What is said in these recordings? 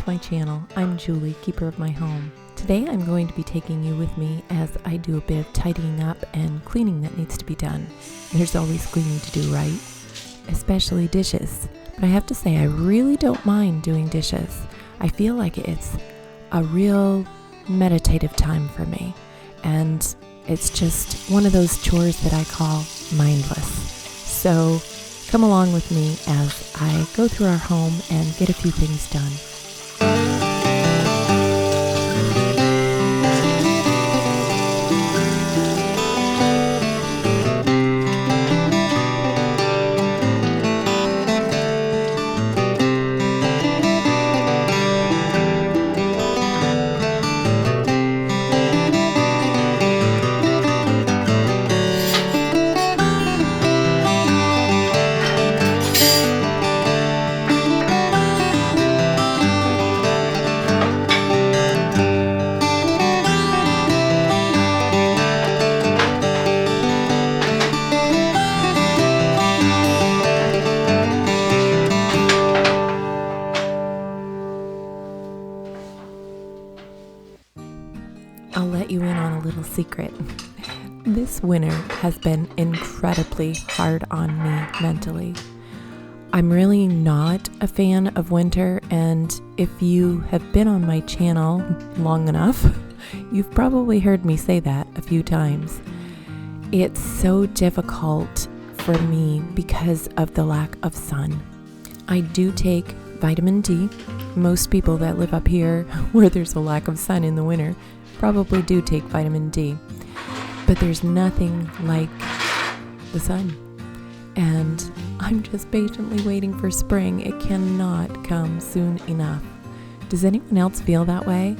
my channel. I'm Julie, keeper of my home. Today I'm going to be taking you with me as I do a bit of tidying up and cleaning that needs to be done. There's always cleaning to do, right? Especially dishes. But I have to say I really don't mind doing dishes. I feel like it's a real meditative time for me. And it's just one of those chores that I call mindless. So come along with me as I go through our home and get a few things done. I'll let you in on a little secret. This winter has been incredibly hard on me mentally. I'm really not a fan of winter, and if you have been on my channel long enough, you've probably heard me say that a few times. It's so difficult for me because of the lack of sun. I do take vitamin D. Most people that live up here where there's a lack of sun in the winter probably do take vitamin D, but there's nothing like the sun, and I'm just patiently waiting for spring. It cannot come soon enough. Does anyone else feel that way?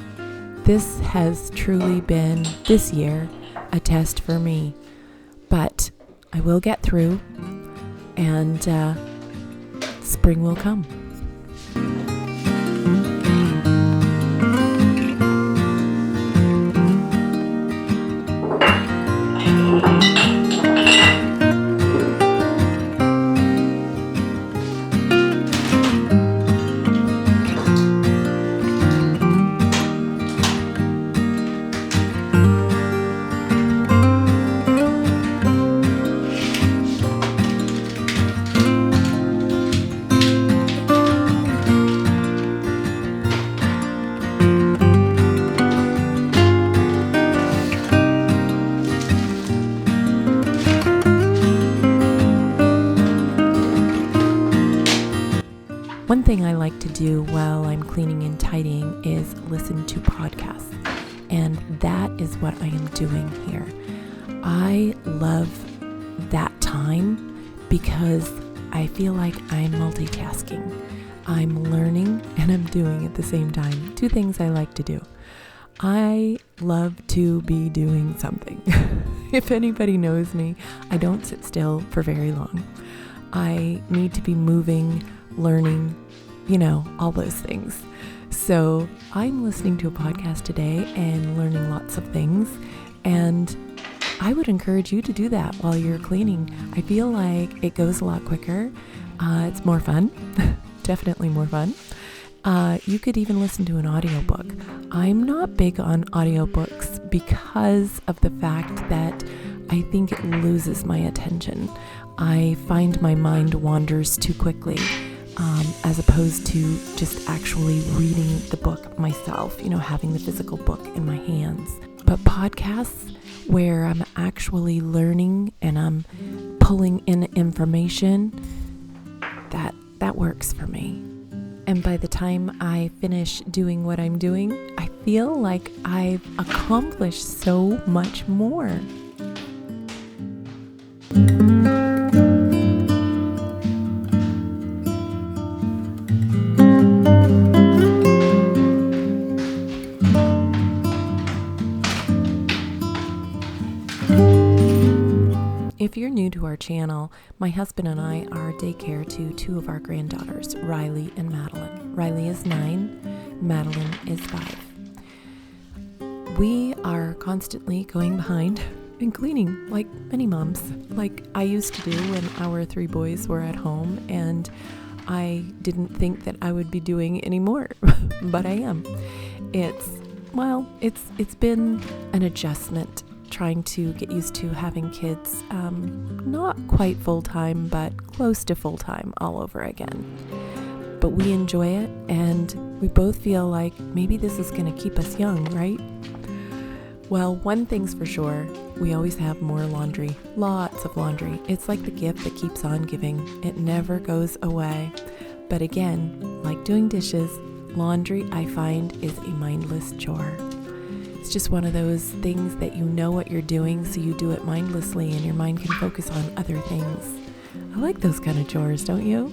This has truly been, this year, a test for me, but I will get through, and spring will come. One thing I like to do while I'm cleaning and tidying is listen to podcasts, and that is what I am doing here. I love that time because I feel like I'm multitasking. I'm learning and I'm doing at the same time. Two things I like to do. I love to be doing something. If anybody knows me, I don't sit still for very long. I need to be moving, learning, all those things. So I'm listening to a podcast today and learning lots of things, and I would encourage you to do that while you're cleaning. I feel like it goes a lot quicker. It's more fun, definitely more fun. You could even listen to an audiobook. I'm not big on audiobooks because of the fact that I think it loses my attention. I find my mind wanders too quickly. As opposed to just actually reading the book myself, having the physical book in my hands. But podcasts where I'm actually learning and I'm pulling in information, that works for me. And by the time I finish doing what I'm doing, I feel like I've accomplished so much more. If you're new to our channel, my husband and I are daycare to two of our granddaughters, Riley and Madeline. Riley is 9, Madeline is 5. We are constantly going behind and cleaning like many moms, like I used to do when our 3 boys were at home, and I didn't think that I would be doing anymore, but I am. It's been an adjustment trying to get used to having kids, not quite full-time, but close to full-time all over again. But we enjoy it, and we both feel like maybe this is going to keep us young, right? Well, one thing's for sure, we always have more laundry, lots of laundry. It's like the gift that keeps on giving. It never goes away. But again, like doing dishes, laundry, I find, is a mindless chore. It's just one of those things that you know what you're doing, so you do it mindlessly and your mind can focus on other things. I like those kind of chores, don't you?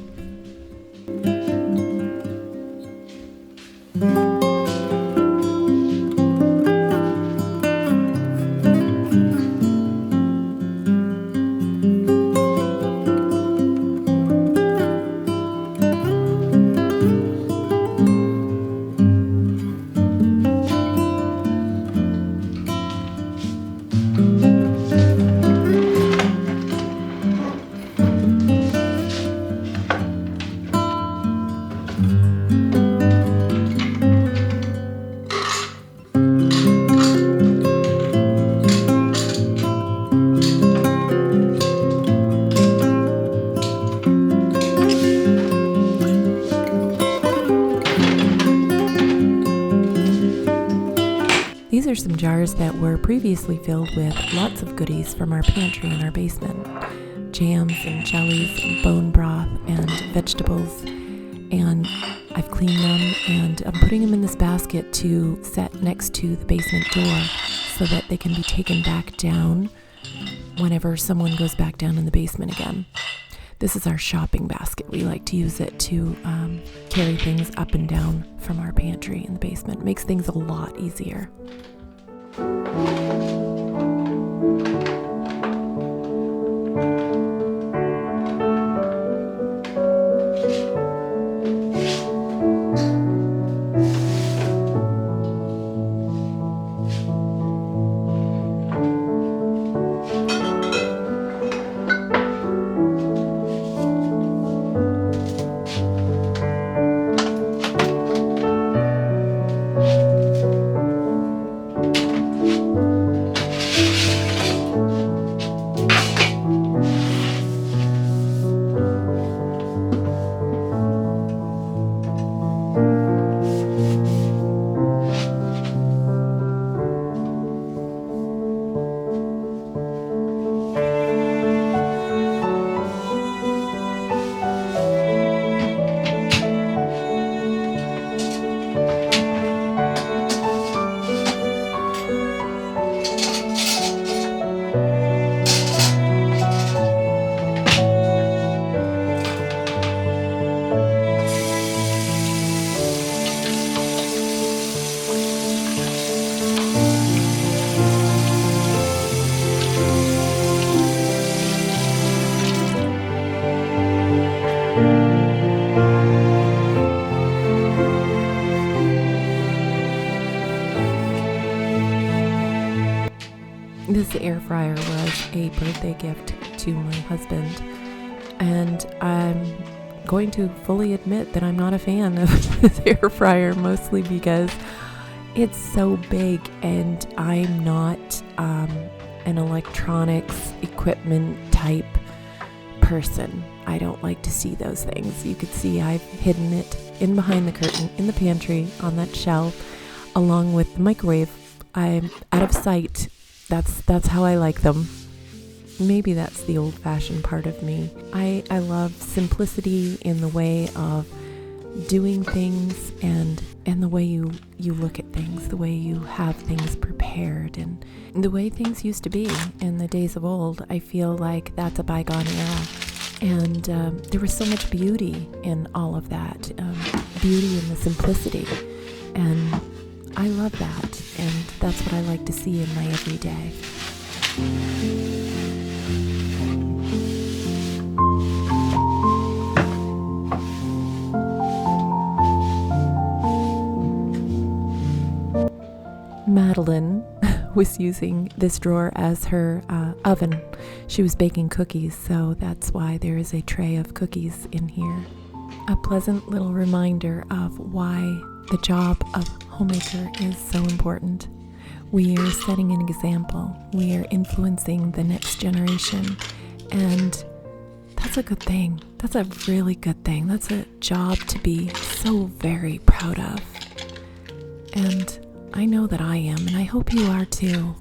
These are some jars that were previously filled with lots of goodies from our pantry in our basement. Jams and jellies and bone broth and vegetables. And I've cleaned them and I'm putting them in this basket to set next to the basement door so that they can be taken back down whenever someone goes back down in the basement again. This is our shopping basket. We like to use it to carry things up and down from our pantry in the basement. It makes things a lot easier. This air fryer was a birthday gift to my husband, and I'm going to fully admit that I'm not a fan of this air fryer, mostly because it's so big and I'm not an electronics equipment type person. I don't like to see those things. You could see I've hidden it in behind the curtain in the pantry on that shelf along with the microwave. I'm out of sight. That's how I like them. Maybe that's the old-fashioned part of me. I love simplicity in the way of doing things and the way you look at things, the way you have things prepared, and the way things used to be in the days of old. I feel like that's a bygone era. And there was so much beauty in all of that, beauty in the simplicity. And I love that, and that's what I like to see in my everyday. Madeline was using this drawer as her oven. She was baking cookies, so that's why there is a tray of cookies in here. A pleasant little reminder of why the job of homemaker is so important. We are setting an example. We are influencing the next generation. And that's a good thing. That's a really good thing. That's a job to be so very proud of. And I know that I am, and I hope you are too.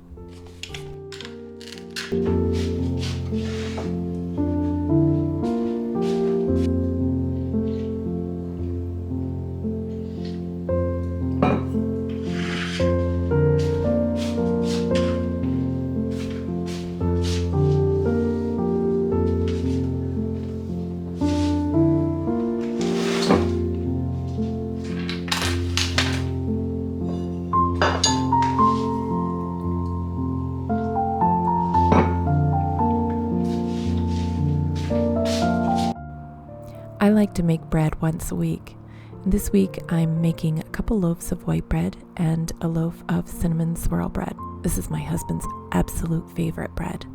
I like to make bread once a week. This week I'm making a couple loaves of white bread and a loaf of cinnamon swirl bread. This is my husband's absolute favorite bread.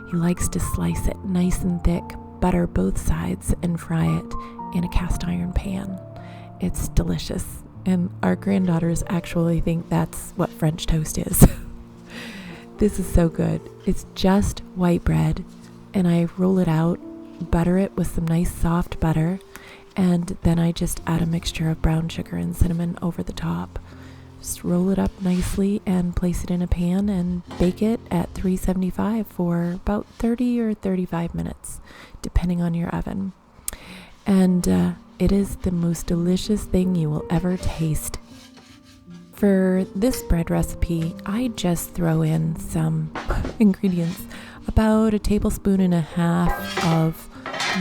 He likes to slice it nice and thick, butter both sides, and fry it in a cast iron pan. It's delicious, and our granddaughters actually think that's what French toast is. This is so good. It's just white bread, and I roll it out, butter it with some nice soft butter, and then I just add a mixture of brown sugar and cinnamon over the top. Just roll it up nicely and place it in a pan and bake it at 375 for about 30 or 35 minutes, depending on your oven. And it is the most delicious thing you will ever taste. For this bread recipe, I just throw in some ingredients. About a tablespoon and a half of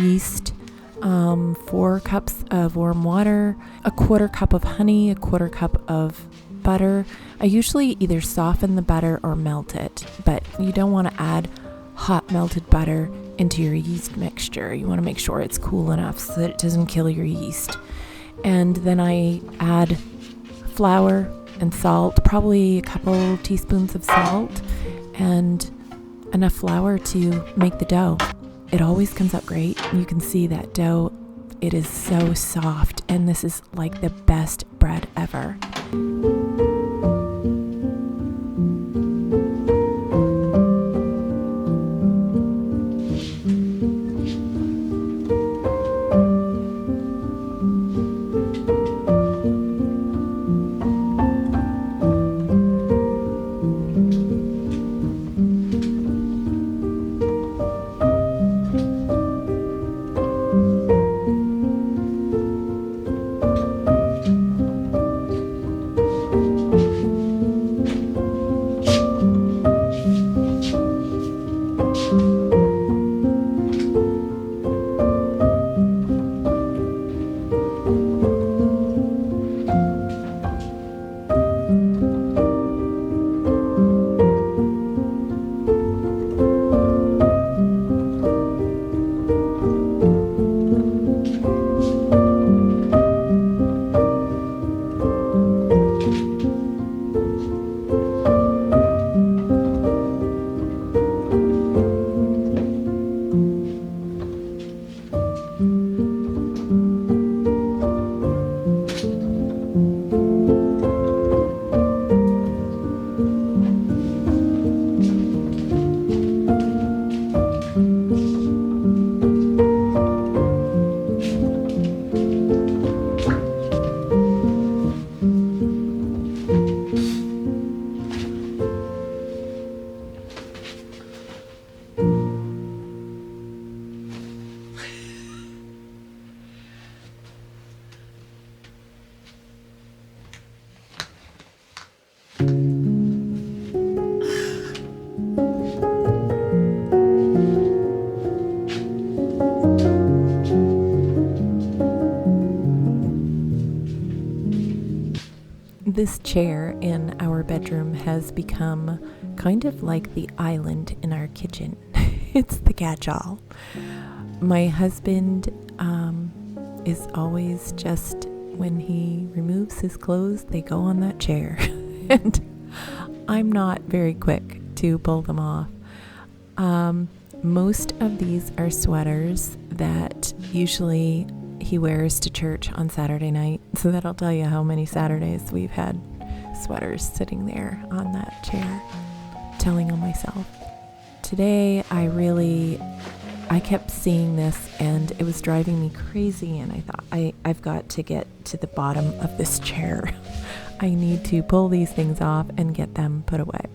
yeast, 4 cups of warm water, a quarter cup of honey, a quarter cup of butter. I usually either soften the butter or melt it, but you don't want to add hot melted butter into your yeast mixture. You want to make sure it's cool enough so that it doesn't kill your yeast. And then I add flour and salt, probably a couple teaspoons of salt, and enough flour to make the dough. It always comes out great. You can see that dough, it is so soft, and this is like the best bread ever. This chair in our bedroom has become kind of like the island in our kitchen. It's the catch-all. My husband is always just, when he removes his clothes, they go on that chair. And I'm not very quick to pull them off. Most of these are sweaters that usually he wears to church on Saturday night. So that'll tell you how many Saturdays we've had sweaters sitting there on that chair, telling on myself. Today, I kept seeing this and it was driving me crazy, and I thought, I've got to get to the bottom of this chair. I need to pull these things off and get them put away.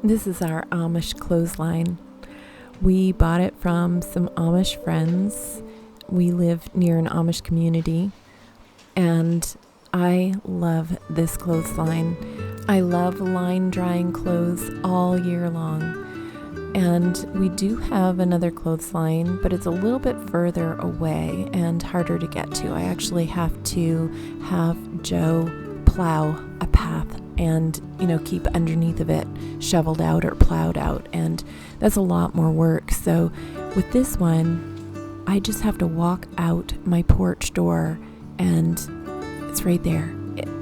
This is our Amish clothesline. We bought it from some Amish friends. We live near an Amish community, and I love this clothesline. I love line drying clothes all year long. And we do have another clothesline, but it's a little bit further away and harder to get to. I actually have to have Joe plow a path and, keep underneath of it shoveled out or plowed out. And that's a lot more work. So with this one, I just have to walk out my porch door and it's right there.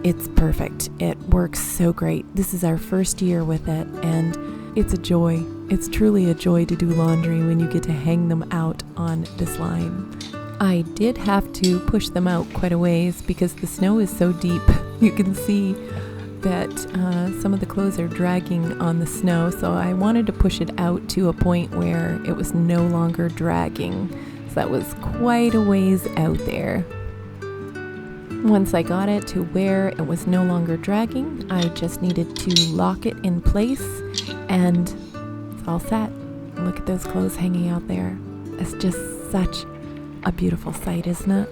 It's perfect. It works so great. This is our first year with it, and it's a joy. It's truly a joy to do laundry when you get to hang them out on this line. I did have to push them out quite a ways because the snow is so deep. You can see that some of the clothes are dragging on the snow, so I wanted to push it out to a point where it was no longer dragging. So that was quite a ways out there. Once I got it to where it was no longer dragging, I just needed to lock it in place and it's all set. Look at those clothes hanging out there. It's just such a beautiful sight, isn't it?